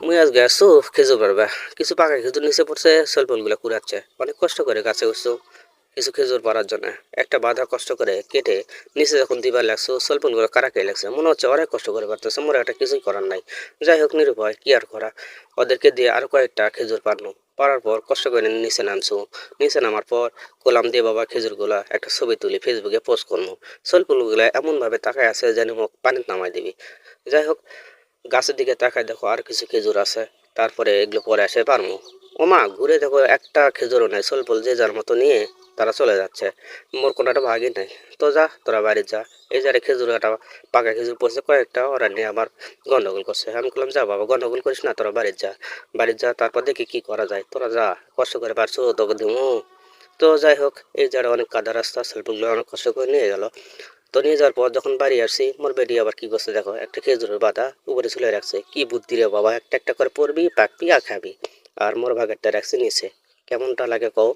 মুই আজকে আসছো খেজুর পারবা কিছু পাকা খেজুর নিচে পড়ছে সলপলগুলো কুড়াচ্ছে অনেক কষ্ট করে গাছে উঠছো কিছু খেজুর পাড়ার জন্য একটা বাধা কষ্ট করে কেটে নিচে যখন দিবার লাগছো সলপলগুলো কারাকে লাগছে মনে হচ্ছে অনেক কষ্ট করে পারতেছে মোর একটা কিছুই করার নাই। যাই হোক নিরুপায় কি আর করা, ওদেরকে দিয়ে আরো কয়েকটা খেজুর পারনো। পারার পর কষ্ট করে নিচে নামছো। নিচে নামার পর কলাম দিয়ে বাবা খেজুরগুলা একটা ছবি তুলি ফেসবুকে পোস্ট করবো। সলপলগুলা এমন ভাবে তাকায় আছে যেন মুখ পানিতে নামাই দিবি। যাই হোক, গাছের দিকে তাকায় দেখো আর কিছু খেজুর আছে। তারপরে এগুলো পরে আসে পারমু। ওমা ঘুরে দেখো একটা খেজুরও নেই, সলপল যে যার মতো নিয়ে তারা চলে যাচ্ছে। মোর কোনোটা ভাগই নাই। তো যা তোরা বাড়ি যা। এই যারে খেজুর একটা পাকা খেজুর পড়ছে কয়েকটা ওরা নিয়ে আবার গন্ডগোল করছে। আমি বললাম যা বাবা গন্ডগোল করিস না, তোরা বাড়ি যা। বাড়ি যা, তারপর দেখি কি করা যায়, তোরা যা। কষ্ট করে পারছো তোকে দিমু। তো যাই হোক, এই যারা অনেক কাদা রাস্তা সলপলগুলো অনেক কষ্ট করে নিয়ে গেল। তো নিয়ে যাওয়ার পর যখন বাড়ি আসছি মোর বেটি আবার কি করছে দেখো, একটা খেজুরের বাধা উপরে ঝুলে রাখছে। কি বুদ্ধি রে বাবা, একটা একটা করে পড়বি পাকবি আর খাবি। আর মোর ভাগেরটা রাখছে নিচে। কেমনটা লাগে কও?